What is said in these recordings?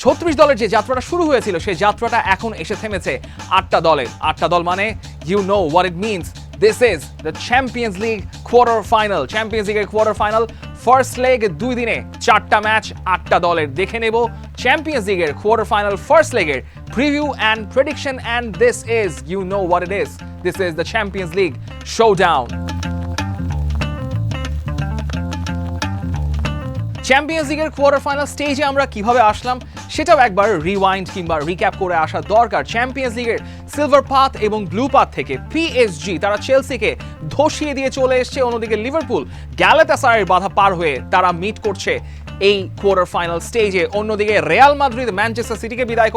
36 দলের যে যাত্রাটা শুরু হয়েছিল সেই যাত্রাটা এখন এসে থেমেছে 8টা দলের। 8টা দল মানে you know what it means, this is the champions league quarter final. Champions লিগের কোয়ার্টার ফাইনাল ফার্স্ট লেগ 2 দিনে 4টা ম্যাচ 8টা দলের। দেখে নেব চ্যাম্পিয়ন্স লিগের কোয়ার্টার ফাইনাল ফার্স্ট লেগের preview and prediction, and this is you know what it is, this is the champions League showdown. Champions লিগের quarter final স্টেজে আমরা কিভাবে আসলাম সেটাও একবার রিওয়াইন্ড কিংবা রিক্যাপ করে আসা দরকার। চ্যাম্পিয়ন্স লিগের সিলভার পাথ এবং ব্লু পাথ থেকে পিএসজি তারা চেলসিকে ধসিয়ে দিয়ে চলে এসছে। অন্যদিকে লিভারপুল গ্যালাতাসারাইয়ের বাধা পার হয়ে তারা মিট করছে এই কোয়ার্টার ফাইনাল স্টেজে। অন্যদিকে রিয়াল মাদ্রিদ ম্যানচেস্টার সিটিকে বিদায়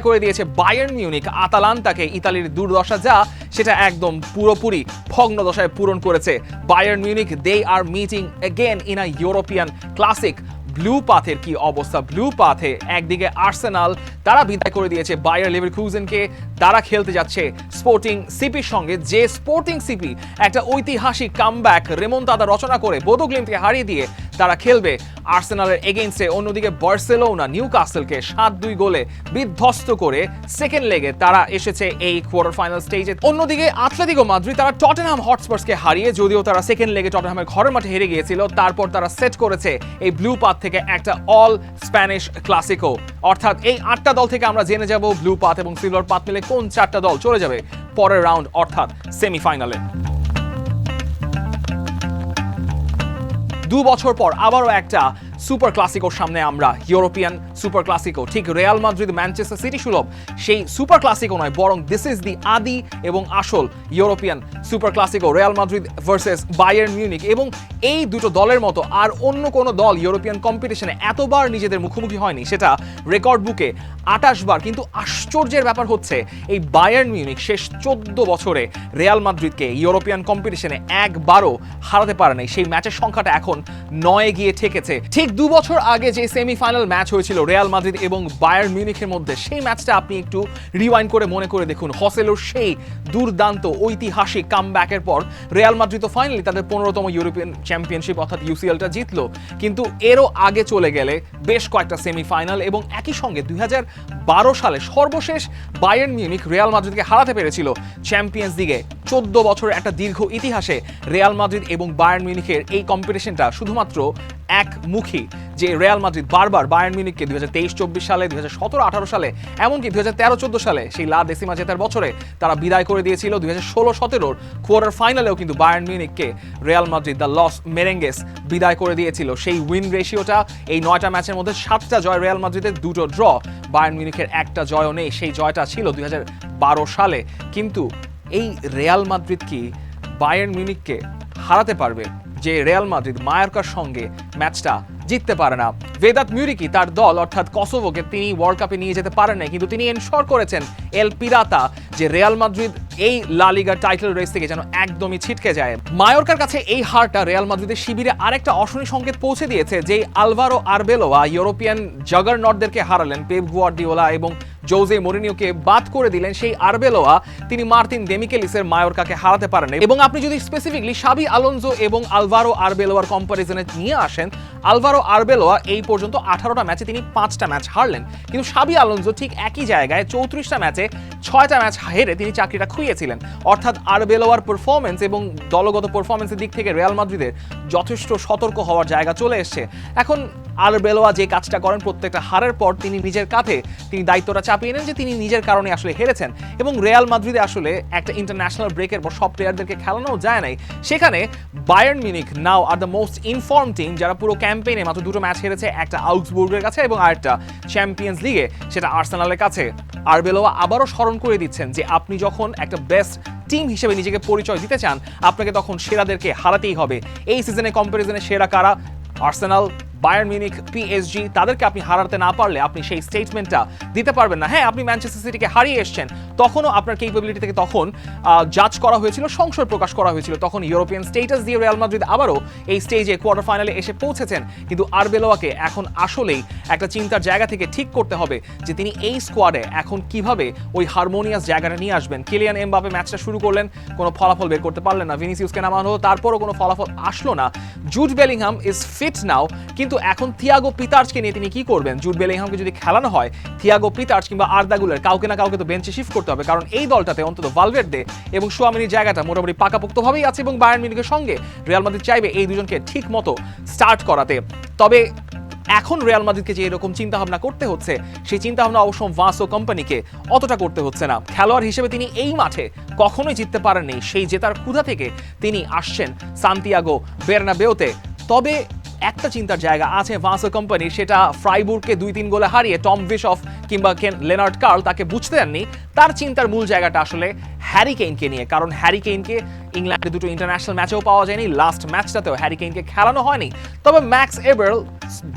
করে দিয়েছে বায়ার্ন মিউনিখ আতালান্তাকে। ইতালির দুর্দশা যা সেটা একদম পুরোপুরি ভগ্ন দশায় পূরণ করেছে Bayern Munich. They are meeting again in a European classic. Blue পাথের কি অবস্থা? ব্লু পাথে একদিকে আর্সেনাল তারা বিদায় করে দিয়েছে বায়ার লেভারকুজেনকে, তারা খেলতে যাচ্ছে স্পোর্টিং সিপির সঙ্গে। যে স্পোর্টিং সিপি একটা ঐতিহাসিক কামব্যাক রেমন্তাদা রচনা করে বোদো গ্লিমকে হারিয়ে দিয়ে তারা খেলবে আর্সেনালের এগেইনস্টে। অন্যদিকে বার্সেলোনা নিউকাসেলকে 7-2 গোলে বিধ্বস্ত করে সেকেন্ড লেগে তারা এসেছে এই কোয়ার্টার ফাইনাল স্টেজে। অন্যদিকে আতলেতিকো মাদ্রিদ তারা টটেনহাম হটস্পার্সকে হারিয়ে, যদিও তারা সেকেন্ড লেগে টটেনহামের ঘরের মাঠে হেরে গিয়েছিল, তারপর তারা সেট করেছে এই ব্লু পাথ থেকে একটা অল স্প্যানিশ ক্লাসিকো। অর্থাৎ এই 8টা দল থেকে আমরা জেনে যাব ব্লু পাথ এবং সিলভার পাথ মিলে কোন 4টা দল চলে যাবে পরের রাউন্ড অর্থাৎ সেমিফাইনালে। 2 বছর পর আবারও একটা সুপার ক্লাসিকোর সামনে আমরা, ইউরোপিয়ান সুপার ক্লাসিকো। ঠিক রিয়াল মাদ্রিদ ম্যানচেস্টার সিটি সুলভ সেই সুপার ক্লাসিকো নয়, বরং দিস ইজ দি আদি এবং আসল European super clasico. Real Madrid versus Bayern Munich. এবং এই দুটো দলের মতো আর অন্য কোনো দল ইউরোপিয়ান কম্পিটিশনে এতবার নিজেদের মুখোমুখি হয়নি, সেটা রেকর্ড বুকে 28 বার। কিন্তু আশ্চর্যের ব্যাপার হচ্ছে এই বায়ার্ন মিউনিখ শেষ 14 বছরে রিয়াল মাদ্রিদকে ইউরোপিয়ান কম্পিটিশনে একবারও হারাতে পারে নাই। সেই ম্যাচের সংখ্যাটা এখন 9 গিয়ে ঠেকেছে। ঠিক 2 বছর আগে যে সেমিফাইনাল ম্যাচ হয়েছিল রিয়াল মাদ্রিদ এবং বায়ার্ন মিউনিখের মধ্যে, সেই ম্যাচটা আপনি একটু রিওয়াইন্ড করে মনে করে দেখুন। হসেলোর সেই দুর্দান্ত ঐতিহাসিক কামব্যাকের পর রিয়াল মাদ্রিদ তো ফাইনালি তাদের 15তম ইউরোপিয়ান চ্যাম্পিয়নশিপ অর্থাৎ ইউসিএলটা জিতলো। কিন্তু এরও আগে চলে গেলে বেশ কয়েকটা সেমিফাইনাল, এবং একই সঙ্গে 2012 সালে সর্বশেষ বায়ার্ন মিউনিখ রিয়াল মাদ্রিদকে হারাতে পেরেছিল চ্যাম্পিয়ন্স লিগে। 14 বছরের একটা দীর্ঘ ইতিহাসে রিয়াল মাদ্রিদ এবং বায়ার্ন মিউনিখের এই কম্পিটিশনটা শুধুমাত্র একমুখী, যে রিয়াল মাদ্রিদ বারবার বায়ার্ন মিউনিখকে 2023-24 সালে, 2017-18 সালে, এমনকি 2013-14 সালে সেই লা ডেসিমা জেতার বছরে তারা বিদায় করে দিয়েছিল। 2016-17 কোয়ার্টার ফাইনালেও কিন্তু বায়ার্ন মিউনিখকে Real Madrid the Los Merengues বিদায় করে দিয়েছিল। সেই উইন রেশিওটা এই 9টা ম্যাচের মধ্যে 7টা জয় রিয়াল মাদ্রিদের, 2টো ড্র, বায়ার্ন মিউনিখের একটা জয়ও নেই। সেই জয়টা ছিল 2012 সালে। কিন্তু এই রিয়াল মাদ্রিদ কি বায়ার্ন মিউনিখকে হারাতে পারবে? যে রিয়াল মাদ্রিদ মায়োর্কার সঙ্গে ম্যাচটা জিততে পারে না। ভেদাত মিউরিকি তার দল অর্থাৎ কসোভোকে তিনি ওয়ার্ল্ড কাপে নিয়ে যেতে পারেন না, কিন্তু তিনি এনশোর করেছেন এল পিরাতা যে রিয়াল মাদ্রিদ এই লা লিগার টাইটেল রেস থেকে যেন একদমই ছিটকে যায়। মায়োর্কার কাছে এই হারটা রিয়াল মাদ্রিদের শিবিরে আরেকটা অশনি সংকেত পৌঁছে দিয়েছে, যে আলভারো আরবেলোয়া ইউরোপিয়ান জাগারনটদেরকে হারালেন, পেপ গুয়ার্দিওলা এবং জোজে মরিনিওকে বাদ করে দিলেন, সেই আরবেলোয়া তিনি মার্তিন দেমিকেলিসের মায়োর্কাকে হারাতে পারেন। এবং আপনি যদি স্পেসিফিকলি শাবি আলোনসো এবং আলভারো আরবেলোয়ার কম্পারিজনে নিয়ে আসেন, আলভারো আরবেলোয়া এই পর্যন্ত 18টা ম্যাচে তিনি 5টা ম্যাচ হারলেন, কিন্তু শাবি আলোনসো ঠিক একই জায়গায় 34টা ম্যাচে 6টা ম্যাচ হেরে তিনি চাকরিটা খুইয়েছিলেন। অর্থাৎ আরবেলোয়ার পারফরমেন্স এবং দলগত পারফরমেন্সের দিক থেকে রিয়াল মাদ্রিদের যথেষ্ট সতর্ক হওয়ার জায়গা চলে এসছে। এখন আরবেলোয়া যে কাজটা করেন, প্রত্যেকটা হারের পর তিনি নিজের কাঁধে তিনি দায়িত্বটা চাপিয়ে নেন যে তিনি নিজের কারণে আসলে হেরেছেন। এবং রিয়াল মাদ্রিদে আসলে একটা ইন্টারন্যাশনাল ব্রেকের পর সব প্লেয়ারদেরকে খেলানো যায় নাই। সেখানে Bayern Munich now are the most inform team, যারা পুরো ক্যাম্পেইনে মাত্র 2টো ম্যাচ হেরেছে, একটা আউগসবুর্গের কাছে এবং আরেকটা চ্যাম্পিয়ন্স লিগে সেটা আর্সেনালের কাছে। আরবেলোয়া আবারও স্মরণ করে দিচ্ছেন যে আপনি যখন একটা বেস্ট টিম হিসেবে নিজেকে পরিচয় দিতে চান, আপনাকে তখন সেরাদেরকে হারাতেই হবে। এই সিজনে কম্পারিজনে সেরা কারা? আর্সেনাল, বায়ার্ন মিউনিখ, পিএসজি, তাদেরকে আপনি হারাতে না পারলে আপনি সেই স্টেটমেন্টটা দিতে পারবেন না। হ্যাঁ, আপনি ম্যানচেস্টার সিটিকে হারিয়ে এসেছেন, তখনও আপনার কেপেবিলিটি থেকে তখন জাজ করা হয়েছিল, সংশয় প্রকাশ করা হয়েছিল। তখন ইউরোপিয়ান স্টেটাস দিয়ে রিয়াল মাদ্রিদ আবারও এই স্টেজে কোয়ার্টার ফাইনালে এসে পৌঁছেছেন। কিন্তু আরবেলোয়াকে এখন আসলেই একটা চিন্তার জায়গা থেকে ঠিক করতে হবে যে তিনি এই স্কোয়াডে এখন কিভাবে ওই হারমোনিয়াস জায়গাটা নিয়ে আসবেন। কিলিয়ান এমবাপে ম্যাচটা শুরু করলেন, কোনো ফলাফল বের করতে পারলেন না। ভিনিসিয়াসকে নামানো হলো, তারপরও কোনো ফলাফল আসলো না। জুড বেলিংহাম ইজ ফিট নাও, কিন্তু কিন্তু এখন থিয়াগো পিতার্সকে নিয়ে তিনি কি করবেন? জুড বেলিংহামকে যদি খেলানো হয়, থিয়াগো পিতার্স কিংবা আর্দা গুলার কাউকে না কাউকে তো বেঞ্চে শিফট করতে হবে, কারণ এই দলটাতে অন্তত ভালভের্দে এবং চুয়ামেনির জায়গাটা মোটামুটি পাকাপোক্তভাবেই আছে এবং বায়ার্ন মিউনিখের সঙ্গে রিয়াল মাদ্রিদ চাইবে এই দুজনকে ঠিক মতো স্টার্ট করাতে। তবে এখন রিয়াল মাদ্রিদকে যে এরকম চিন্তা ভাবনা করতে হচ্ছে, সেই চিন্তা ভাবনা অবশ্য ভাসো কোম্পানিকে অতটা করতে হচ্ছে না। খেলোয়াড় হিসেবে তিনি এই মাঠে কখনোই জিততে পারেননি, সেই জেতার ক্ষুধা থেকে তিনি আসছেন সান্তিয়াগো বের্নাবেউতে। তবে একটা চিন্তার জায়গা আছে ভাসো কোম্পানির, সেটা ফ্রাইবুর্গকে 2-3 গোলে হারিয়ে টম বিশফ কিংবা লেনার্ড কার্ল তাকে বুঝতে দেননি। তার চিন্তার মূল জায়গাটা আসলে হ্যারি কেইনকে নিয়ে, কারণ হ্যারি কেইনকে ইংল্যান্ডে দুটো ইন্টারন্যাশনাল ম্যাচেও পাওয়া যায়নি, লাস্ট ম্যাচটাতেও হ্যারি কেইনকে খেলানো হয়নি। তবে ম্যাক্স এবেরল,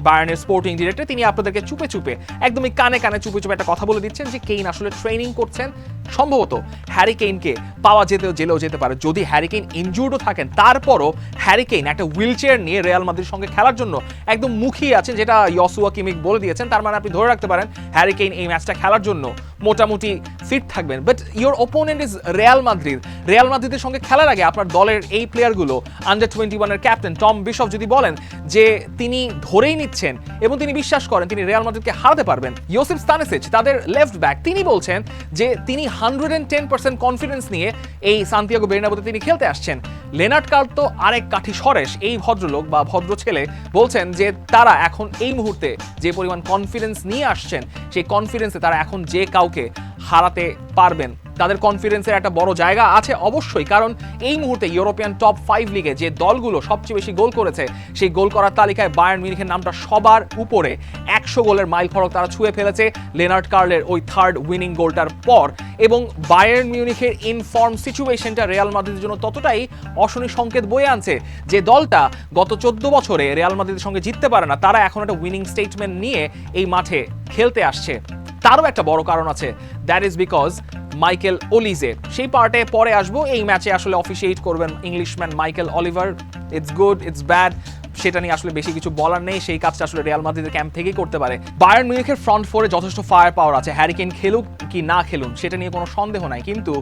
বায়ার্নের স্পোর্টিং ডিরেক্টর, তিনি আপনাদেরকে চুপে চুপে, একদমই কানে কানে চুপে চুপে একটা কথা বলে দিচ্ছেন যে কেইন আসলে ট্রেনিং করছেন, সম্ভবত হ্যারি কেইনকে পাওয়া জেলেও যেতে পারে। যদি হ্যারি কেইন ইনজুর্ডও থাকেন, তারপরও হ্যারি কেইন একটা হুইল চেয়ার নিয়ে রিয়াল মাদ্রিদের সঙ্গে খেলার জন্য একদম মুখিয়ে আছেন, যেটা ইয়সুয়া কিমিক বলে দিয়েছেন। তার মানে আপনি ধরে রাখতে পারেন হ্যারি কেইন এই ম্যাচটা খেলার জন্য মোটামুটি ফিট থাকবেন। But your opponent is Real Madrid. Real মাদ্রিদের সঙ্গে খেলার আগে আপনার দলের এই প্লেয়ারগুলো, আন্ডার 21 এর ক্যাপ্টেন টম বিশফ যদি বলেন যে তিনি ধরেই নিচ্ছেন এবং তিনি বিশ্বাস করেন তিনি রিয়াল মাদ্রিদকে হারাতে পারবেন, ইউসিফ স্তানিসিচ তাদের লেফট ব্যাক, তিনি বলছেন যে তিনি 110% কনফিডেন্স নিয়ে এই সান্তিয়াগো বের্নাবেউতে তিনি খেলতে আসছেন। লেনার্ড কার্ল তো আরেক কাঠি সরেশ, এই ভদ্রলোক বা ভদ্র ছেলে বলছেন যে তারা এখন এই মুহূর্তে যে পরিমাণ কনফিডেন্স নিয়ে আসছেন, সেই কনফিডেন্সে তারা এখন যে কাউকে হারাতে পারবেন। তাদের কনফিডেন্সের একটা বড় জায়গা আছে অবশ্যই, কারণ এই মুহূর্তে ইউরোপিয়ান টপ 5 লিগে যে দলগুলো সবচেয়ে বেশি গোল করেছে, সেই গোল করার তালিকায় বায়ার্ন মিউনিখের নামটা সবার উপরে। 100 গোলের মাইল ফলক তারা ছুঁয়ে ফেলেছে লেনার্ড কার্লের ওই থার্ড উইনিং গোলটার পর। এবং বায়ার্ন মিউনিখের ইনফর্ম সিচুয়েশনটা রিয়াল মাদ্রিদের জন্য ততটাই অশনি সংকেত বয়ে আনছে যে দলটা গত 14 বছরে রিয়াল মাদ্রিদের সঙ্গে জিততে পারে না, তারা এখন একটা উইনিং স্টেটমেন্ট নিয়ে এই মাঠে খেলতে আসছে। তারও একটা বড় কারণ আছে, দ্যাট ইজ বিকজ মাইকেল ওলিজে। সেই পার্টে পরে আসবো। এই ম্যাচে আসলে অফিশিয়েট করবেন Englishman Michael Oliver. It's good, it's bad, সেটা নিয়ে আসলে বেশি কিছু বলার নেই। সেই কাজটা আসলে রিয়াল মাদ্রিদের ক্যাম্প থেকেই করতে পারে। বায়ার্ন মিউনিখের ফ্রন্ট ফোরে যথেষ্ট ফায়ার পাওয়ার আছে, হ্যারি কেইন খেলুক কি না খেলুন সেটা নিয়ে কোনো সন্দেহ নাই। কিন্তু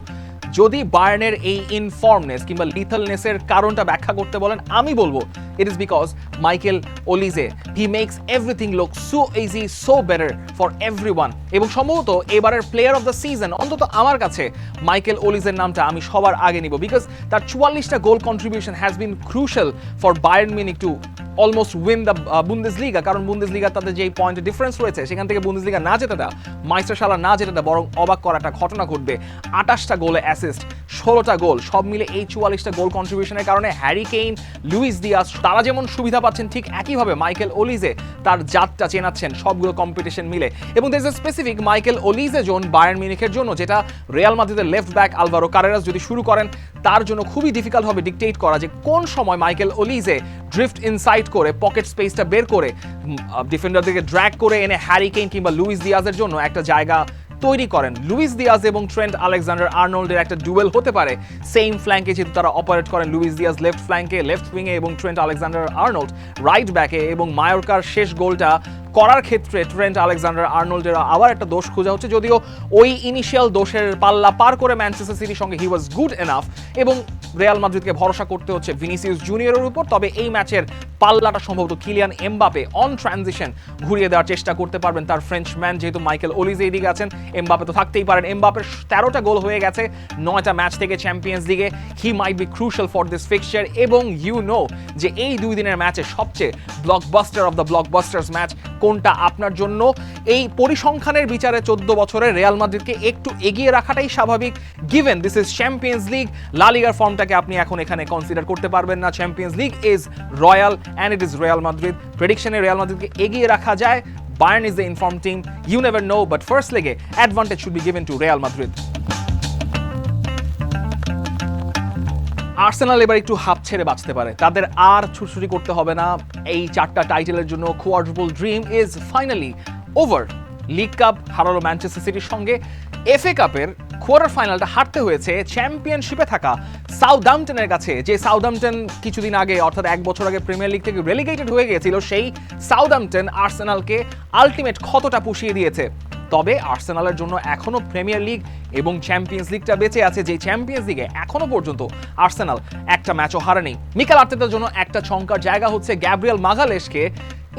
যদি বায়ার্নের এই ইনফর্মনেস কিংবা লিথালনেসের কারণটা ব্যাখ্যা করতে বলেন, আমি বলবো it is because Michael Olise, he makes everything look so easy, so better for everyone. এবং সম্ভবত এবারের প্লেয়ার অফ দ্য সিজন অন্তত আমার কাছে মাইকেল ওলিজের নামটা আমি সবার আগে নিব, বিকজ তার 44টা goal contribution has been crucial for Bayern Munich to almost win the Bundesliga. কারণ বুন্দেসলিগা তাদের যে পয়েন্টের ডিফারেন্স রয়েছে, সেখান থেকে বুন্দেসলিগা না জেতাটা, মাইস্টারশালা না জেতাটা বরং অবাক করা একটা ঘটনা ঘটবে। 28টা গোলে অ্যাসিস্ট, 16টা গোল, সব মিলে এই 44টা গোল কন্ট্রিবিউশনের কারণে হ্যারি কেইন, লুইস দিয়াজ তারা যেমন সুবিধা পাচ্ছেন, ঠিক একইভাবে মাইকেল ওলিজে তার জাতটা চেনাচ্ছেন সবগুলো কম্পিটিশন মিলে। এবং there is a specific Michael Olise zone Bayern মিউনিখের জন্য, যেটা রিয়াল মাদ্রিদের লেফট ব্যাক আলভারো কারেরাস যদি শুরু করেন, তার জন্য খুবই ডিফিকাল্ট হবে ডিকটেট করা যে কোন সময় মাইকেল ওলিজে ড্রিফট ইনসাইড করে পকেট স্পেসটা বের করে ডিফেন্ডারদেরকে ড্র্যাগ করে এনে হ্যারি কেইন কিংবা লুইস দিয়াজের জন্য একটা জায়গা তৈরি করেন। লুইস দিয়াজ এবং ট্রেন্ট আলেকজান্ডার আর্নল্ডের একটা ডুয়েল হতে পারে সেম ফ্ল্যাঙ্কে, যেহেতু তারা অপারেট করেন। লুইস দিয়াজ লেফট ফ্ল্যাঙ্কে, লেফট উইংয়ে, এবং ট্রেন্ট আলেকজান্ডার আর্নল্ড রাইট ব্যাকে। এবং মায়োরকার শেষ গোলটা করার ক্ষেত্রে ট্রেন্ট আলেকজান্ডার আর্নল্ডের আবার একটা দোষ খোঁজা হচ্ছে, যদিও ওই ইনিশিয়াল দোষের পাল্লা পার করে ম্যানচেস্টার সিটির সঙ্গে হি ওয়াজ গুড এনাফ। এবং রিয়াল মাদ্রিদকে ভরসা করতে হচ্ছে ভিনিসিয়াস জুনিয়রের উপর। তবে এই ম্যাচের পাল্লাটা সম্ভবত কিলিয়ান এমবাপে অন ট্রানজিশন ঘুরিয়ে দেওয়ার চেষ্টা করতে পারবেন, তার ফ্রেঞ্চম্যান যেহেতু মাইকেল ওলিজে এদিকে আছেন, এমবাপে তো থাকতেই পারেন। এমবাপের 13টা গোল হয়ে গেছে 9টা ম্যাচ থেকে চ্যাম্পিয়ন্স লিগে। He might be crucial for this fixture. এবং ইউ নো যে এই 2 দিনের ম্যাচে সবচেয়ে blockbuster of the blockbusters match কোনটা আপনার জন্য। এই পরিসংখ্যানের বিচারে 14 বছরে রিয়াল মাদ্রিদকে একটু এগিয়ে রাখাটাই স্বাভাবিক, given this is champions league. লা লিগার ফর্মটাকে আপনি এখন এখানে কনসিডার করতে পারবেন না। Champions League is royal and it is Real Madrid. প্রেডিকশনে রিয়াল মাদ্রিদকে এগিয়ে রাখা যায়। Bayern is the informed team. You never know, but first leg advantage should be given to Real Madrid. Arsenal এবার একটু হাফ ছেড়ে বাঁচতে পারে, তাদের আর ছুটছুটি করতে হবে না। এই 4টা টাইটেলের জন্য quadruple dream is finally over. League cup হারালো ম্যানচেস্টার সিটির সঙ্গে, এফএ কাপের কোয়ার্টার ফাইনালটা হারতে হয়েছে চ্যাম্পিয়নশিপে থাকা সাউদাম্পটনের কাছে, যে সাউদাম্পটন কিছুদিন আগে অর্থাৎ 1 বছর আগে প্রিমিয়ার লিগ থেকে রেলিগেটেড হয়ে গিয়েছিল। সেই সাউদাম্পটন আর্সেনালকে আলটিমেট ক্ষতটা পুষিয়ে দিয়েছে। তবে আর্সেনালের জন্য এখনো প্রিমিয়ার লিগ এবং চ্যাম্পিয়ন্স লিগটা বেঁচে আছে, যে চ্যাম্পিয়ন্স লিগে এখনো পর্যন্ত আর্সেনাল একটা ম্যাচও হারেনি। মিকেল আর্তেতার জন্য একটা চমকার জায়গা হচ্ছে গ্যাব্রিয়েল মাগালেশকে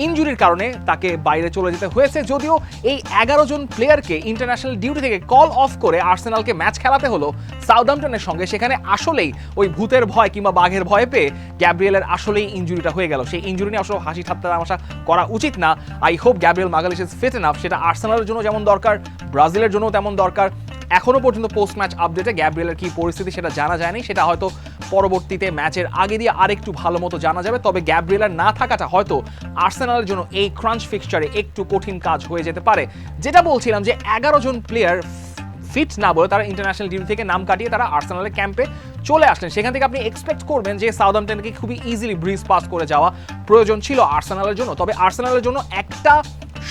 ইনজুরির কারণে তাকে বাইরে চলে যেতে হয়েছে। যদিও এই 11 জন প্লেয়ারকে ইন্টারন্যাশনাল ডিউটি থেকে কল অফ করে আর্সেনালকে ম্যাচ খেলাতে হলো সাউদাম্পটনের সঙ্গে, সেখানে আসলেই ওই ভূতের ভয় কিংবা বাঘের ভয় পেয়ে গ্যাব্রিয়েলের আসলেই ইনজুরিটা হয়ে গেল। সেই ইনজুরি নিয়ে আসলে হাসি ঠাট্টা তামাশা করা উচিত না। I hope Gabriel Magalhães is fit enough, সেটা আর্সেনালের জন্য যেমন দরকার, ব্রাজিলের জন্য তেমন দরকার। এখনো পর্যন্ত পোস্ট ম্যাচ আপডেটে গ্যাব্রিয়েলের কি পরিস্থিতি সেটা জানা যায়নি, সেটা হয়তো পরবর্তীতে ম্যাচের আগে দিয়ে আরেকটু ভালো মতো জানা যাবে। তবে গ্যাব্রিয়েলের না থাকাটা হয়তো আর্সেনালের জন্য এই ক্রাঞ্চ ফিক্সচারে একটু কঠিন কাজ হয়ে যেতে পারে। যেটা বলছিলাম যে 11 জন প্লেয়ার ফিট না বলে তারা ইন্টারন্যাশনাল ডিউটি থেকে নাম কাটিয়ে তারা আর্সেনালের ক্যাম্পে চলে আসলেন। সেখান থেকে আপনি এক্সপেক্ট করবেন যে সাউদাম্পটনকে খুবই ইজিলি ব্রিজ পাস করে যাওয়া প্রয়োজন ছিল আর্সেনালের জন্য। তবে আর্সেনালের জন্য একটা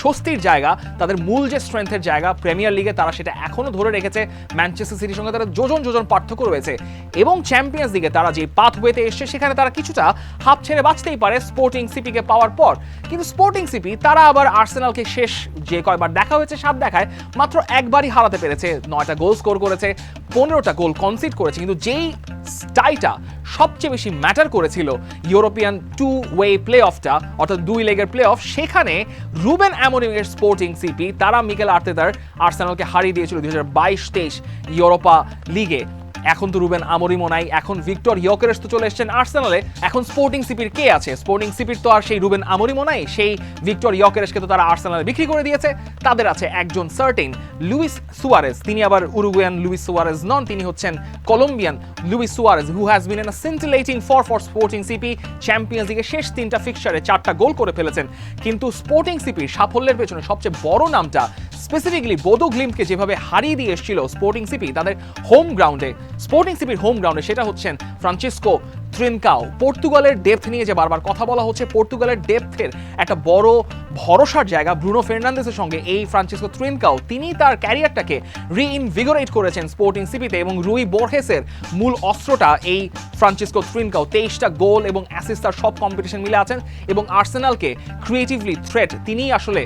স্বস্তির জায়গা, তাদের মূল যে স্ট্রেংথের জায়গা প্রিমিয়ার লিগে তারা সেটা এখনো ধরে রেখেছে। ম্যানচেস্টার সিটির সঙ্গে তারা যোজন পার্থক্য রয়েছে এবং চ্যাম্পিয়ন্স লিগে তারা যে পাথওয়েতে এসছে সেখানে তারা কিছুটা হাফ ছেড়ে বাঁচতেই পারে স্পোর্টিং সিপিকে পাওয়ার পর। কিন্তু স্পোর্টিং সিপি তারা আবার আর্সেনালকে শেষ যে কয়বার দেখা হয়েছে 7 দেখায় মাত্র একবারই হারাতে পেরেছে। 9টা গোল স্কোর করেছে, 15টা গোল কনসিড করেছে। কিন্তু যেই টাইটা সবচেয়ে বেশি ম্যাটার করেছিল ইউরোপিয়ান 2-ওয়ে প্লে অফটা, অর্থাৎ 2 লেগের প্লে অফ, সেখানে রুবেন অ্যামোরিমের স্পোর্টিং সিপি তারা মিকেল আর্তেতার আর্সেনালকে হারিয়ে দিয়েছিল 2022-23 ইউরোপা লিগে। এখন তো রুবেন আমোরিমও নাই, এখন ভিক্টর ইয়োকেরেস তো চলে এসেছেন আর্সেনালে। এখন স্পোর্টিং সিপির কে আছে? স্পোর্টিং সিপির তো আর সেই রুবেন আমোরিমও নাই, সেই ভিক্টর ইয়োকেরেসকে তো তারা আর্সেনালে বিক্রি করে দিয়েছে। তাদের আছে একজন সার্টেন লুইস সুয়ারেজ, তিনি আবার উরুগুয়ান লুইস সুয়ারেজ নন, তিনি হচ্ছেন Colombian Luis Suárez, who has been in a scintillating for Sporting CP. Champions লিগে শেষ 3টা ফিক্সচারে 4টা গোল করে ফেলেছেন। কিন্তু স্পোর্টিং সিপির সাফল্যের পেছনে সবচেয়ে বড় নামটা স্পেসিফিকলি বোদো গ্লিমকে যেভাবে হারিয়ে দিয়ে এসেছিল স্পোর্টিং সিপি তাদের হোম গ্রাউন্ডে, স্পোর্টিং সিপির হোম গ্রাউন্ডে, সেটা হচ্ছেন ফ্রান্সিসকো ট্রিনকাও। পর্তুগালের ডেপথ নিয়ে যে বারবার কথা বলা হচ্ছে, পর্তুগালের ডেপথের একটা বড় ভরসার জায়গা ব্রুনো ফার্নান্দেসের সঙ্গে এই ফ্রান্সিসকো ট্রিনকাও, তিনি তার ক্যারিয়ারটাকে রিইনভিগোরেট করেছেন স্পোর্টিং সিপিতে এবং রুই বোর্হেসের মূল অস্ত্রটা এই ফ্রান্সিসকো ট্রিনকাও। 23টা গোল এবং অ্যাসিস্ট তার সব কম্পিটিশন মিলে আছেন এবং আর্সেনালকে ক্রিয়েটিভলি থ্রেট তিনিই আসলে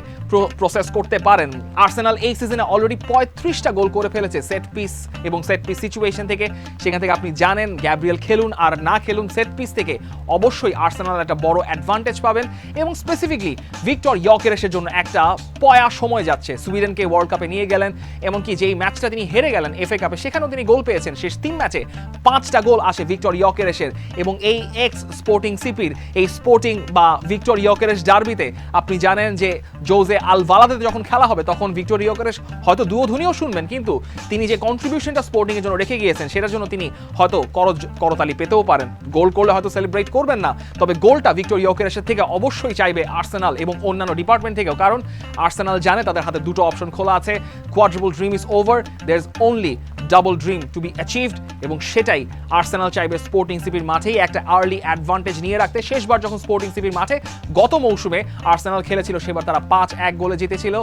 প্রসেস করতে পারেন। আর্সেনাল এই সিজনে অলরেডি 35টা গোল করে ফেলেছে সেট পিস এবং সেট পিস সিচুয়েশন থেকে। সেখান থেকে আপনি জানেন গ্যাব্রিয়েল খেলুন আর না খেলুন, সেট পিস থেকে অবশ্যই আর্সেনাল একটা বড় অ্যাডভান্টেজ পাবেন। এবং স্পেসিফিকলি ভিক্টর ইয়োকেরেসের জন্য একটা পয়া সময় যাচ্ছে। সুইডেনকে ওয়ার্ল্ড কাপে নিয়ে গেলেন, এমনকি যেই ম্যাচটা তিনি হেরে গেলেন এফএ কাপে সেখানেও তিনি গোল পেয়েছেন। শেষ 3 ম্যাচে 5টা গোল আসে ভিক্টর ইয়োকেরেসের। এবং এই এক্স স্পোর্টিং সিপির এই স্পোর্টিং বা ভিক্টর ইয়োকেরেস ডার্বিতে আপনি জানেন যে জোজে আলভালাদেতে যখন খেলা হবে তখন ভিক্টর ইয়োকেরেস হয়তো দুয়োধুনিও শুনবেন, কিন্তু তিনি যে কন্ট্রিবিউশনটা স্পোর্টিং এর জন্য রেখে গিয়েছেন সেটার জন্য তিনি হয়তো করতালি পেতেও পারেন। গোল করলে হয়তো সেলিব্রেট করবেন না, তবে গোলটা ভিক্টর ইয়োকেরেসের থেকে অবশ্যই চাইবে আর্সেনাল এবং অন্যান্য ডিপার্টমেন্ট থেকেও, কারণ আর্সেনাল জানে তাদের হাতে 2টো অপশন খোলা আছে। Quadruple dream is over, there is only double dream to be achieved, এবং সেটাই আর্সেনাল চাইবে স্পোর্টিং সিপির মাঠেই একটা আর্লি অ্যাডভান্টেজ নিয়ে রাখতে। শেষবার যখন স্পোর্টিং সিপির মাঠে গত মৌসুমে আর্সেনাল খেলেছিল সেবার তারা 5-1 গোলে জিতেছিল।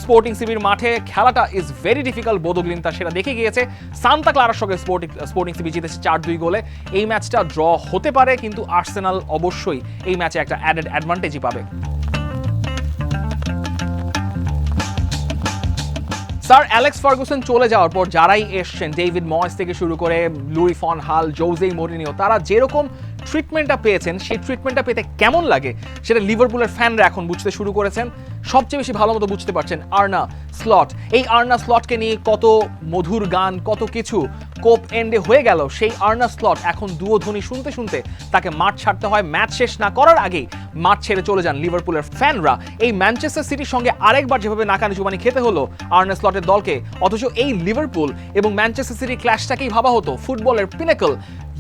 স্পোর্টিং সিপির মাঠে খেলাটা is very difficult, Bodo Glim তার সেটা দেখে গিয়েছে। সান্তা ক্লারার সঙ্গে স্পোর্টিং সিপি জিতেছে 4-2 গোলে। এই ম্যাচটা ড্র হতে পারে, কিন্তু আর্সেনাল অবশ্যই এই ম্যাচে একটা অ্যাডেড অ্যাডভান্টেজই পাবে। স্যার অ্যালেক্স ফার্গুসন চলে যাওয়ার পর যারাই এসছেন, ডেভিড ময়েস থেকে শুরু করে লুই ফন হাল, জোজে মরিনিও, তারা যেরকম ট্রিটমেন্টটা পেয়েছেন সেই ট্রিটমেন্টটা পেতে কেমন লাগে সেটা লিভারপুলের ফ্যানরা এখন বুঝতে শুরু করেছেন। সবচেয়ে বেশি ভালো মতো বুঝতে পারছেন আর্না স্লট। এই আর্না স্লটকে নিয়ে কত মধুর গান, কত কিছু কোপ এন্ডে হয়ে গেল। সেই আর্না স্লট এখন দুয়োধ্বনি শুনতে শুনতে তাকে মাঠ ছাড়তে হয়। ম্যাচ শেষ না করার আগেই মাঠ ছেড়ে চলে যান লিভারপুলের ফ্যানরা। এই ম্যানচেস্টার সিটির সঙ্গে আরেকবার যেভাবে নাকানি চুবানি খেতে হলো আর্না স্লটের দলকে, অথচ এই লিভারপুল এবং ম্যানচেস্টার সিটির ক্ল্যাশটাকেই ভাবা হতো ফুটবলের pinnacle,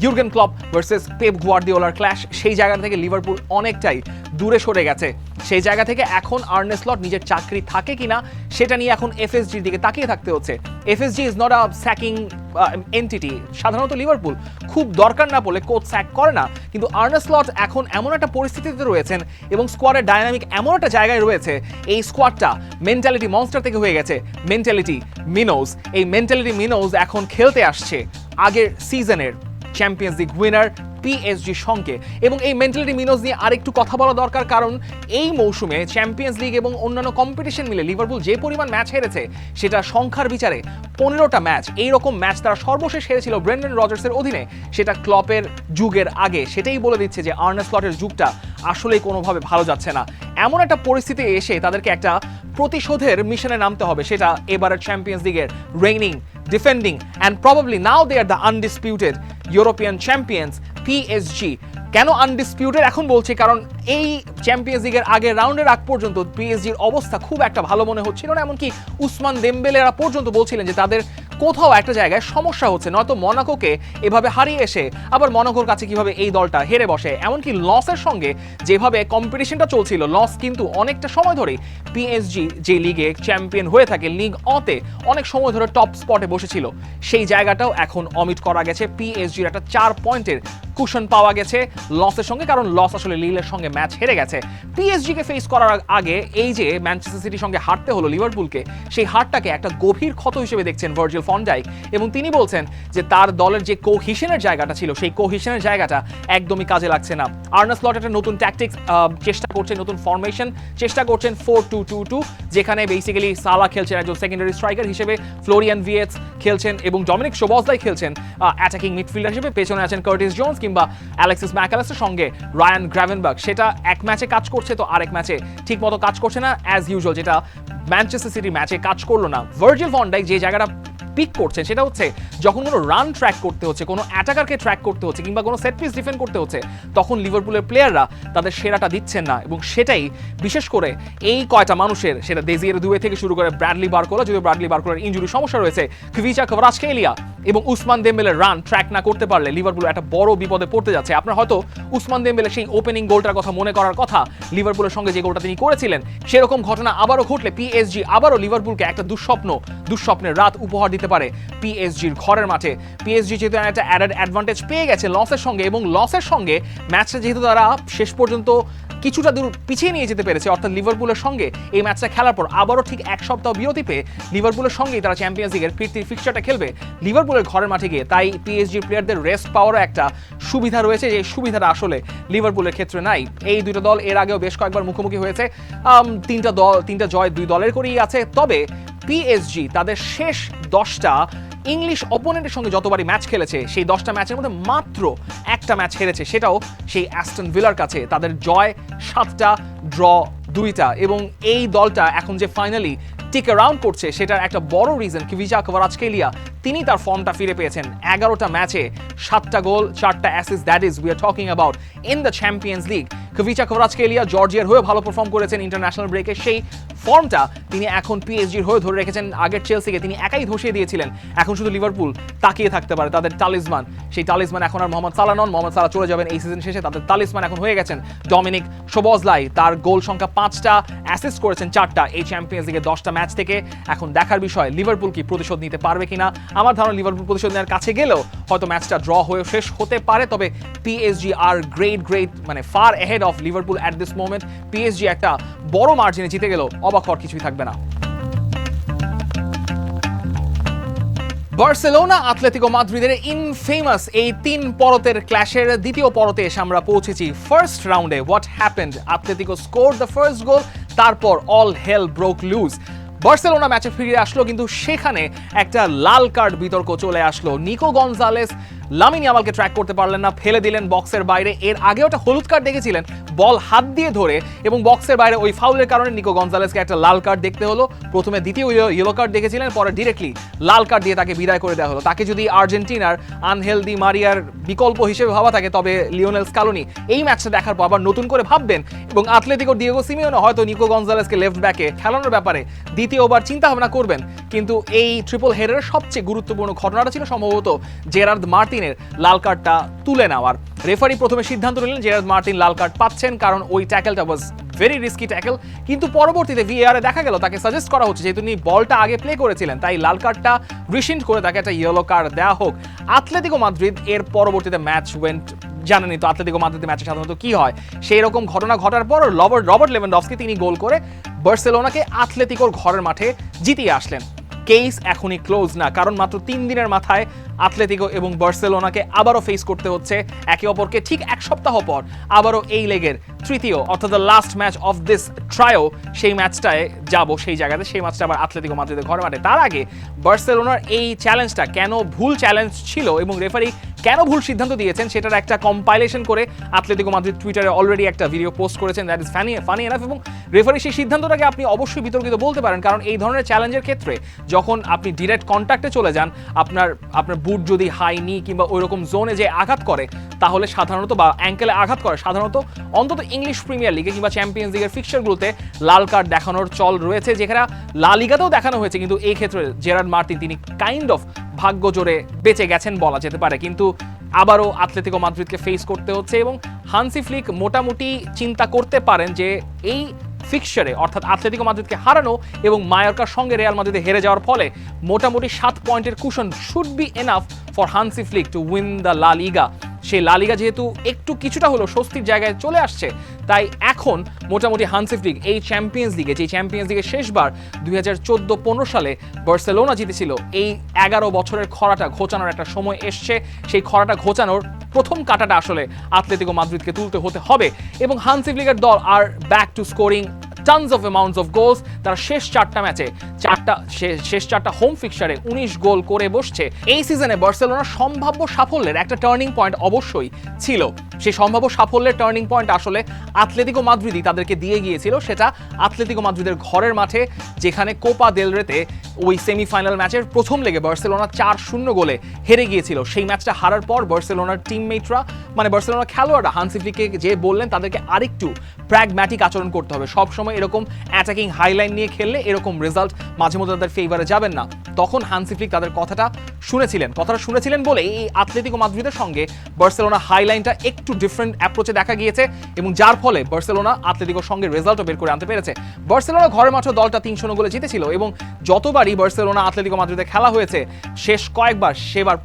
Jürgen Klopp versus Pep গুয়ার্দিওলার ক্ল্যাশ। সেই জায়গা থেকে লিভারপুল অনেকটাই দূরে সরে গেছে। সেই জায়গা থেকে এখন আর্নে স্লট নিজের চাকরি থাকে কিনা সেটা নিয়ে এখন এফএসজির দিকে তাকিয়ে থাকতে হচ্ছে। FSG is not a sacking entity. সাধারণত লিভারপুল খুব দরকার না বলে কোচ স্যাক করে না, কিন্তু আর্নে স্লট এখন এমন একটা পরিস্থিতিতে রয়েছেন এবং স্কোয়াডের ডায়নামিক এমন একটা জায়গায় রয়েছে, এই স্কোয়াডটা মেন্টালিটি মনস্টার থেকে হয়ে গেছে মেন্টালিটি মিনোজ। এই মেন্টালিটি মিনোজ এখন খেলতে আসছে আগের সিজনের চ্যাম্পিয়ন্স লিগ উইনার পিএসজির সঙ্গে। এবং এই মেন্টালিটি মিনোজ নিয়ে আরেকটু কথা বলা দরকার, কারণ এই মৌসুমে চ্যাম্পিয়ন্স লিগ এবং অন্যান্য কম্পিটিশন মিলে লিভারপুল যে পরিমাণ ম্যাচ হেরেছে সেটা সংখ্যার বিচারে 15টা ম্যাচ। এইরকম ম্যাচ তারা সর্বশেষ হেরেছিল ব্রেন্ডন রজার্সের অধীনে, সেটা ক্লপের যুগের আগে। সেটাই বলে দিচ্ছে যে আর্নে স্লটের যুগটা আসলেই কোনোভাবে ভালো যাচ্ছে না। এমন একটা পরিস্থিতি এসে তাদেরকে একটা প্রতিশোধের মিশনে নামতে হবে, সেটা এবারের চ্যাম্পিয়ন্স লিগের reigning, defending and probably now they are the undisputed European champions PSG. কেন আনডিসপিউটেড এখন বলছি, কারণ এই চ্যাম্পিয়ন্স লিগের আগের রাউন্ডের আগ পর্যন্ত পিএসজির অবস্থা খুব একটা ভালো মনে হচ্ছিল না। এমনকি উসমান দেমবেলেরা পর্যন্ত বলছিলেন যে তাদের কোথাও একটা জায়গায় সমস্যা হচ্ছে, নয়তো মনাকোকে এভাবে হারিয়ে এসে আবার মনাকোর কাছে কিভাবে এই দলটা হেরে বসে। এমনকি লসের সঙ্গে যেভাবে কম্পিটিশনটা চলছিল, লস কিন্তু অনেকটা সময় ধরে পিএসজি যে লিগে চ্যাম্পিয়ন হয়ে থাকে, লিগ অতে অনেক সময় ধরে টপ স্পটে বসেছিল, সেই জায়গাটাও এখন অমিট করা গেছে। পিএসজির একটা 4 পয়েন্টের কুশন পাওয়া গেছে লসের সঙ্গে, কারণ লস আসলে লিলের সঙ্গে ম্যাচ হেরে গেছে। পিএসজিকে ফেস করার আগে এই যে ম্যানচেস্টার সিটির সঙ্গে হারতে হলো লিভারপুলকে, সেই হারটাকে একটা গভীর ক্ষত হিসেবে দেখছেন ভার্জিল ভ্যান ডাইক। এবং তিনি বলছেন যে তার দলের যে কোহিশনের জায়গাটা ছিল, সেই কোহিশনের জায়গাটা একদমই কাজে লাগছে না। আর্নে স্লট একটা নতুন ট্যাকটিক্স চেষ্টা করছেন, নতুন ফরমেশন চেষ্টা করছেন 4-2-2-2, যেখানে বেসিক্যালি সালা খেলছেন একজন সেকেন্ডারি স্ট্রাইকার হিসেবে, ফ্লোরিয়ান ভিয়েটস খেলছেন এবং ডমিনিক সোবসলাই খেলছেন অ্যাটাকিং মিডফিল্ডার হিসেবে। পেছনে আছেন কার্টিস জোন্স কিংবা অ্যালেক্সিস ম্যাকঅ্যালিস্টার, সঙ্গে রায়ান গ্রাভেনবার্গ। সেটা এক ম্যাচে কাজ করছে তো আরেক ম্যাচে ঠিক মতো কাজ করছে না, অ্যাজ ইউজুয়াল যেটা ম্যানচেস্টার সিটি ম্যাচে কাজ করলো না। ভার্জিল ভ্যান ডাইক যে জায়গাটা পিক করছেন সেটা হচ্ছে যখন কোনো রান ট্র্যাক করতে হচ্ছে, কোনো অ্যাটাকারকে ট্র্যাক করতে হচ্ছে কিংবা কোনো সেট পিস ডিফেন্ড করতে হচ্ছে, তখন লিভারপুলের প্লেয়াররা তাদের সেরাটা দিচ্ছেন না। এবং সেটাই বিশেষ করে এই কয়টা মানুষের, সেটা দেজিয়ের দুয়ে থেকে শুরু করে ব্র্যাডলি বারকোলা, যদিও ব্র্যাডলি বারকোলার ইনজুরি সমস্যা রয়েছে, কিভিচা কভারাৎসকেলিয়া এবং উসমান দেমবেলের রান ট্র্যাক না করতে পারলে লিভারপুল একটা বড় বিপদে পড়তে যাচ্ছে। আপনার হয়তো উসমান দেমবেলের সেই ওপেনিং গোলটার কথা মনে করার কথা, লিভারপুলের সঙ্গে যে গোলটা তিনি করেছিলেন, সেরকম ঘটনা আবারও ঘটলে পিএসজি আবারও লিভারপুলকে একটা দুঃস্বপ্নের রাত উপহার দিতে পারে পিএসজির ঘরের মাঠে। পিএসজি যেহেতু একটা অ্যাডেড অ্যাডভান্টেজ পেয়ে গেছে লসের সঙ্গে, এবং লসের সঙ্গে ম্যাচটা যেহেতু তারা শেষ পর্যন্ত কিছুটা দূর পিছিয়ে নিয়ে যেতে পেরেছে, অর্থাৎ লিভারপুলের সঙ্গে এই ম্যাচটা খেলার পর আবারও ঠিক এক সপ্তাহ বিরতি পেয়ে লিভারপুলের সঙ্গেই তারা চ্যাম্পিয়ন্স লিগের ফিক্সচারটা খেলবে লিভারপুলের ঘরের মাঠে গিয়ে। তাই পিএসজি প্লেয়ারদের রেস্ট পাওয়ারও একটা সুবিধা রয়েছে, যে সুবিধাটা আসলে লিভারপুলের ক্ষেত্রে নাই। এই দুটো দল এর আগেও বেশ কয়েকবার মুখোমুখি হয়েছে, তিনটা জয় দুই দলের করেই আছে। তবে পিএসজি তাদের শেষ 10টা ইংলিশ অপোনেন্টের সঙ্গে যতবারই ম্যাচ খেলেছে, সেই 10টা ম্যাচের মধ্যে মাত্র একটা ম্যাচ হেরেছে, সেটাও সেই অ্যাস্টন ভিলার কাছে। তাদের জয় 7টা, ড্র 2টা। এবং এই দলটা এখন যে ফাইনালি টিক অ্যারাউন্ড করছে, সেটার একটা বড় রিজন কিভিচা কভারাৎসকেলিয়া, তিনি তার ফর্মটা ফিরে পেয়েছেন। 11টা ম্যাচে 7টা গোল, 4টা assist, that is we are talking about in the champions League. Khvicha Kvaratskhelia জর্জিয়ার হয়ে ভালো পারফর্ম করেছেন ইন্টারন্যাশনাল ব্রেকে, সেই ফর্মটা তিনি এখন পিএসজির হয়ে ধরে রেখেছেন। আগের চেলসিকে তিনি একাই ধসিয়ে দিয়েছিলেন, এখন শুধু লিভারপুল তাকিয়ে থাকতে পারে। তাদের তালিসমান, সেই তালিসমান এখন আর মোহাম্মদ সালাহ নন, মোহাম্মদ সালাহ চলে যাবেন এই সিজন শেষে। তাদের তালিসমান এখন হয়ে গেছেন ডমিনিক সোবসলাই। তার গোল সংখ্যা 5টা, অ্যাসিস্ট করেছেন 4টা এই চ্যাম্পিয়ন্স লিগের 10টা ম্যাচ থেকে। এখন দেখার বিষয় লিভারপুল কি প্রতিশোধ নিতে পারবে কিনা। আমার ধারণা লিভারপুল প্রতিশোধ নেওয়ার কাছে গেলেও হয়তো ম্যাচটা ড্র হয়ে শেষ হতে পারে। তবে পিএসজি আর গ্রেট মানে far ahead of Liverpool at this moment. PSG একটা বড় মার্জিনে জিতে গেলেও অবাক হওয়ার কিছুই থাকবে না। বার্সেলোনা আতলেতিকো মাদ্রিদের ইনফেমাস এই 3 পরতের ক্ল্যাশের দ্বিতীয় পরতে এসে আমরা পৌঁছেছি। ফার্স্ট রাউন্ডে what happened, Atletico score the first গোল, তারপর অল হেল ব্রোক লুজ। বার্সেলোনা ম্যাচে ফিরে আসলো, কিন্তু সেখানে একটা লাল কার্ড বিতর্ক চলে আসলো। নিকো গনজালেস লামিন ইয়ামালকে ট্র্যাক করতে পারলেন না, ফেলে দিলেন বক্সের বাইরে। এর আগেও একটা হলুদ কার্ড দেখেছিলেন, বল হাত দিয়ে ধরে এবং বক্সের বাইরে, ওই ফাউলের কারণে নিকো গনজালেসকে একটা লাল কার্ড দেখতে হলো। প্রথমে দ্বিতীয় ইয়েলো কার্ড দেখেছিলেন, পরে ডিরেক্টলি লাল কার্ড দিয়ে তাকে বিদায় করে দেওয়া হলো। তাকে যদি আর্জেন্টিনার আনহেল দি মারিয়ার বিকল্প হিসেবে ভাবা থাকে, তবে লিওনেল স্কালোনি এই ম্যাচটা দেখার পর আবার নতুন করে ভাববেন, এবং আতলেতিকো ডিয়েগো সিমিওনে হয়তো নিকো গনজালেসকে লেফট ব্যাকে খেলানোর ব্যাপারে দ্বিতীয়বার চিন্তা ভাবনা করবেন। কিন্তু এই ট্রিপল হেডের সবচেয়ে গুরুত্বপূর্ণ ঘটনাটা ছিল সম্ভবত জেরার্ড মার্টিনের লাল কার্ডটা তুলে নেওয়ার। রেফারি প্রথমে সিদ্ধান্ত নিলেন জেরার্ড মার্টিন লাল কার্ড পাচ্ছেন, কারণ ওই ট্যাকেলটা ওয়াজ ভেরি রিস্কি ট্যাকেল। কিন্তু পরবর্তীতে ভিএআরে দেখা গেল তাকে সাজেস্ট করা হচ্ছে, যেহেতু তিনি বলটা আগে প্লে করেছিলেন, তাই লাল কার্ডটা রিসিন্ড করে তাকে একটা ইয়েলো কার্ড দেওয়া হোক। আতলেতিকো মাদ্রিদ এর পরবর্তীতে ম্যাচ ওয়েন্ট, জানেনই তো আতলেতিকো মাদ্রিদের ম্যাচে সাধারণত কি হয়। সেই রকম ঘটনা ঘটার পর রবার্ট লেভানডফস্কি তিনি গোল করে বার্সেলোনাকে আতলেতিকোর ঘরের মাঠে জিতিয়ে আসলেন। কেস এখনই ক্লোজ না, কারণ মাত্র 3 দিনের মাথায় আতলেতিকো এবং বার্সেলোনাকে আবারও ফেস করতে হচ্ছে একে অপরকে। ঠিক এক সপ্তাহ পর আবারও এই লেগের তৃতীয় অর্থাৎ the last match of this trio, সেই ম্যাচটায় যাব, সেই জায়গাতে সেই ম্যাচটা আবার আতলেতিকো মাদ্রিদের ঘরে মাঠে। তার আগে বার্সেলোনার এই চ্যালেঞ্জটা কেন ভুল চ্যালেঞ্জ ছিল এবং রেফারি কেন ভুল সিদ্ধান্ত দিয়েছেন সেটার একটা কম্পাইলেশন করে আতলেতিকো মাদ্রিদ টুইটারে অলরেডি একটা ভিডিও পোস্ট করেছেন, দ্যাট ইজ ফানি এনাফ। এবং রেফারি সেই সিদ্ধান্তটাকে আপনি অবশ্যই বিতর্কিত বলতে পারেন, কারণ এই ধরনের চ্যালেঞ্জের ক্ষেত্রে যখন আপনি ডিরেক্ট কন্ট্যাক্টে চলে যান, আপনার বুট যদি হাই নি কিংবা ওইরকম জোনে যে আঘাত করে, তাহলে সাধারণত বা অ্যাঙ্কেলে আঘাত করে সাধারণত অন্তত ইংলিশ প্রিমিয়ার লিগে কিংবা চ্যাম্পিয়ন্স লিগের ফিক্সচারগুলোতে লাল কার্ড দেখানোর চল রয়েছে, যেখানে লা লিগাতেও দেখানো হয়েছে। কিন্তু এই ক্ষেত্রে জেরার্ড মার্টিন তিনি কাইন্ড অফ ভাগ্য জোরে বেঁচে গেছেন বলা যেতে পারে, কিন্তু আবারও আতলেতিকো মাদ্রিদকে ফেস করতে হচ্ছে। এবং হান্সি ফ্লিক মোটামুটি চিন্তা করতে পারেন যে এই ফিক্সচারে অর্থাৎ আতলেতিকো মাদ্রিদকে হারানো এবং মায়োর্কার সঙ্গে রিয়াল মাদ্রিদে হেরে যাওয়ার ফলে মোটামুটি 7 পয়েন্টের cushion should be enough for Hansi Flick to win the লা লিগা। সেই লা লিগা যেহেতু একটু কিছুটা হলো স্বস্তির জায়গায় চলে আসছে, তাই এখন মোটামুটি হান্সি ফ্লিক এই চ্যাম্পিয়ন্স লিগে, যে চ্যাম্পিয়ন্স লিগে শেষবার 2014-15 সালে বার্সেলোনা জিতেছিল, এই 11 বছরের খরাটা ঘোচানোর একটা সময় এসছে। সেই খরাটা ঘোচানোর প্রথম কাটাটা আসলে আতলেতিকো মাদ্রিদকে তুলতে হতে হবে। এবং হান্সি ফ্লিকের দল are back to scoring tons of amounts of goals। তারা শেষ 4টা ম্যাচে শেষ 4টা হোম ফিক্সারে 19 গোল করে বসছে। এই সিজনে বার্সেলোনার সম্ভাব্য সাফল্যের একটা টার্নিং পয়েন্ট অবশ্যই ছিল। সেই সম্ভাব্য সাফল্যের টার্নিং পয়েন্ট আসলে আতলেতিকো মাদ্রিদই তাদেরকে দিয়ে গিয়েছিল। সেটা আতলেতিকো মাদ্রিদের ঘরের মাঠে, যেখানে কোপা দেল রেতে ওই সেমিফাইনাল ম্যাচের প্রথম লেগে বার্সেলোনা 4-0 গোলে হেরে গিয়েছিল। সেই ম্যাচটা হারার পর বার্সেলোনার টিমমেটরা, মানে বার্সেলোনার খেলোয়াড়রা হান্সি ফ্লিককে যে বললেন তাদেরকে আরেকটু প্র্যাগম্যাটিক আচরণ করতে হবে, সবসময় এরকম অ্যাটাকিং হাইলাইন নিয়ে খেললে এরকম রেজাল্ট মাঝে মধ্যে তাদের ফেভারে যাবেন না। তখন হান্সি ফ্লিক তাদের কথাটা শুনেছিলেন বলে এই আতলেতিকো মাদ্রিদের সঙ্গে বার্সেলোনা হাইলাইনটা একটু ডিফারেন্ট অ্যাপ্রোচে দেখা গিয়েছে, এবং যার ফলে বার্সেলোনা আতলেতিকোর সঙ্গে রেজাল্টও বের করে আনতে পেরেছে। বার্সেলোনা ঘরের মাঠে দলটা 300 গোলে জিতেছিল, এবং যতবারই বার্সেলোনা আতলেতিকো মাদ্রিদে খেলা হয়েছে শেষ কয়েকবার সেবার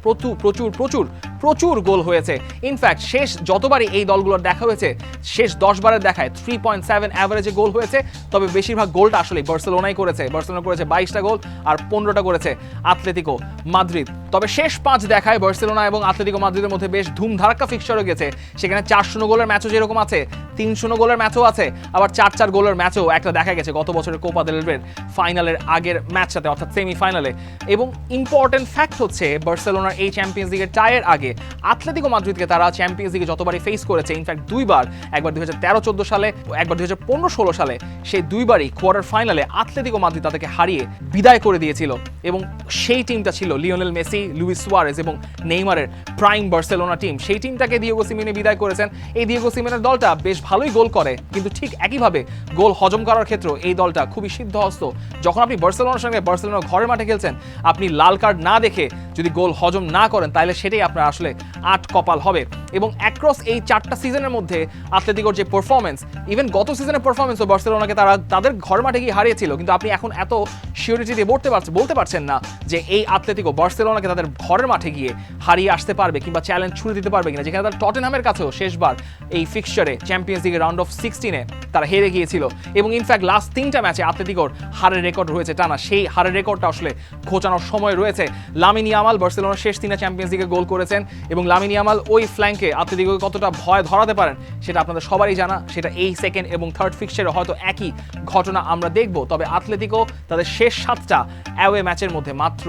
প্রচুর গোল হয়েছে। ইনফ্যাক্ট শেষ যতবারই এই দলগুলোর দেখা হয়েছে, শেষ 10 বারের দেখায় 3.7 অ্যাভারেজে গোল হয়েছে, তবে বেশিরভাগ গোলটা আসলে বার্সেলোনাই করেছে। বার্সেলোনা করেছে 22টা গোল আর 15টা করেছে আতলেতিকো মাদ্রিদ। তবে শেষ 5 দেখায় বার্সেলোনা এবং আতলেতিকো মাদ্রিদের মধ্যে বেশ ধুমধারাক্কা ফিক্সচার হয়ে গেছে। সেখানে 4-0 গোলের ম্যাচও যেরকম আছে, 3-0 গোলের ম্যাচও আছে, আবার 4-4 গোলের ম্যাচও একটা দেখা গেছে গত বছরের কোপা দেল রের ফাইনালের আগের ম্যাচটাতে অর্থাৎ সেমিফাইনালে। এবং ইম্পর্টেন্ট ফ্যাক্ট হচ্ছে বার্সেলোনার এই চ্যাম্পিয়ন্স লিগের টাইয়ের আগে আতলেতিকো মাদ্রিদকে তারা চ্যাম্পিয়ন্স লিগে যতবারই ফেস করেছে, ইনফ্যাক্ট 2বার, একবার 2013-14 সালে, একবার 2015-16 সালে, সেই 2বারই কোয়ার্টার ফাইনালে আতলেতিকো মাদ্রিদ তাদেরকে হারিয়ে বিদায় করে দিয়েছিল। এবং সেই টিমটা ছিল লিওনেল মেসি, লুইস সুয়ারেজ এবং নেইমারের প্রাইম বার্সেলোনা টিম। সেই টিমটাকে দিয়েগো সিমিওনে বিদায় করেছেন। এই দিয়েগো সিমিওনের দলটা বেশ ভালোই গোল করে, কিন্তু ঠিক একইভাবে গোল হজম করার ক্ষেত্রে এই দলটা খুবই সিদ্ধহস্ত। যখন আপনি বার্সেলোনার সঙ্গে বার্সেলোনার ঘরের মাঠে খেলছেন, আপনি লাল কার্ড না দেখে যদি গোল হজম না করেন, তাহলে সেটাই আপনার আসলে আট কপাল হবে। এবং অ্যাক্রস এই 4টা সিজনের মধ্যে আতলেতিকোর যে পারফরমেন্স, ইভেন গত সিজনের পারফরমেন্সও বার্সেলোনাকে তারা তাদের ঘর মাঠে গিয়ে হারিয়েছিল, কিন্তু আপনি এখন এত সিওরিটি দিয়ে বলতে পারছেন না যে এই আতলেতিকো বার্সেলোনাকে তাদের ঘরের মাঠে গিয়ে হারিয়ে আসতে পারবে কিংবা চ্যালেঞ্জ ছুড়ে দিতে পারবে কিনা, যেখানে তারা টটেনহামের কাছেও শেষবার এই ফিক্সচারে চ্যাম্পিয়ন্স লিগের রাউন্ড অফ 16-এ তারা হেরে গিয়েছিল। এবং ইনফ্যাক্ট লাস্ট 3টা ম্যাচে আতলেতিকোর হারের রেকর্ড রয়েছে টানা। সেই হারের রেকর্ডটা আসলে ঘোচানোর সময় রয়েছে। লামিন ইয়ামাল বার্সেলোনার শেষ 3টা চ্যাম্পিয়ন্স লিগে গোল করেছেন, এবং লামিন ইয়ামাল ওই ফ্ল্যাঙ্কে আতলেতিকোকে কতটা ভয় ধরাতে পারেন সেটা আপনাদের সবারই জানা। সেটা এই সেকেন্ড এবং থার্ড ফিক্সচারে হয়তো একই ঘটনা আমরা দেখব। তবে আতলেতিকো তাদের শেষ 7টা অ্যাওয়ে ম্যাচের মধ্যে মাত্র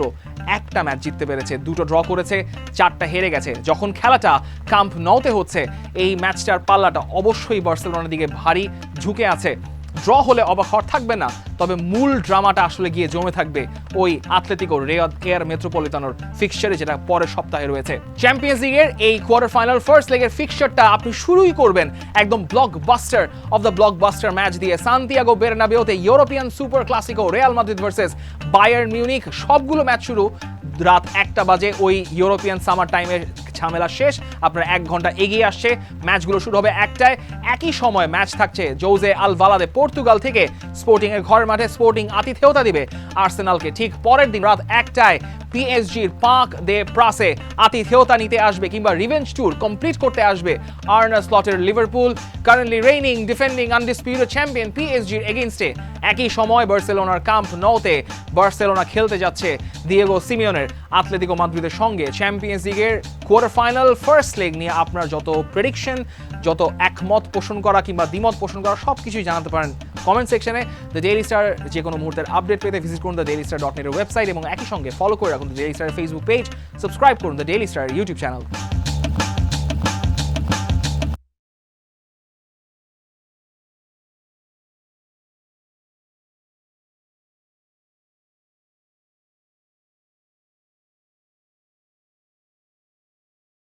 একটা ম্যাচ জিততে পেরেছে, 2টো ড্র করেছে, 4টা হেরে গেছে। যখন খেলাটা কাম্প নউতে হচ্ছে, এই ম্যাচটার পাল্লাটা অবশ্যই বার্সেলোনার দিকে ভারী ঝুঁকে আছে। ড্র হলে অবাক হওয়ার থাকবে না, তবে মূল ড্রামাটা আসলে গিয়ে জমে থাকবে ওই আতলেতিকো রিয়াদ এয়ার মেট্রোপলিটানোর ফিক্সচারে, যেটা পরের সপ্তাহে রয়েছে। চ্যাম্পিয়ন্স লিগের এই কোয়ার্টার ফাইনাল ফার্স্ট লেগের ফিক্সচারটা আপনি শুরুই করবেন একদম blockbuster of the blockbuster match দিয়ে। সান্তিয়াগো বেরনাবেউতে European super clasico Real Madrid versus Bayern Munich. সবগুলো ম্যাচ শুরু রাত 1টা বাজে, ওই ইউরোপিয়ান সামার টাইমের ঝামেলা শেষ, আপনার 1 ঘন্টা এগিয়ে আসছে। ম্যাচগুলো শুরু হবে 1টায়। একই সময় ম্যাচ থাকছে জোজে আলভালাদে পর্তুগাল থেকে স্পোর্টিং এর ঘরের মাঠে। স্পোর্টিং আতিথেয়তা দিবে আর্সেনালকে। ঠিক পরের দিন রাত 1টায় পিএসজির পাক দে প্রাসে আতিথেয়তা নিতে আসবে কিংবা রিভেঞ্জ ট্যুর কমপ্লিট করতে আসবে আর্নে স্লটের Liverpool, currently raining defending undisputed champion পিএসজির এগেইনস্টে। একই সময় বার্সেলোনার ক্যাম্প নৌতে বার্সেলোনা খেলতে যাচ্ছে দিয়েগো সিমিওনের আতলেতিকো মাদ্রিদের সঙ্গে চ্যাম্পিয়ন্স লিগের কোয়ার্টার ফাইনাল ফার্স্ট লেগ নিয়ে আপনার যত প্রেডিকশন, যত একমত পোষণ করা কিংবা দ্বিমত পোষণ করা সব কিছুই জানাতে পারেন কমেন্ট সেকশনে। দ্য ডেইলি স্টার যে কোনো মুহূর্তের আপডেট পেতে ভিজিট করুন দ্য ডেইলি স্টার .net এর ওয়েবসাইট এবং একই সঙ্গে ফলো করে রাখুন দ্য ডেইলি স্টারের ফেসবুক পেজ, সাবস্ক্রাইব করুন the daily star YouTube channel.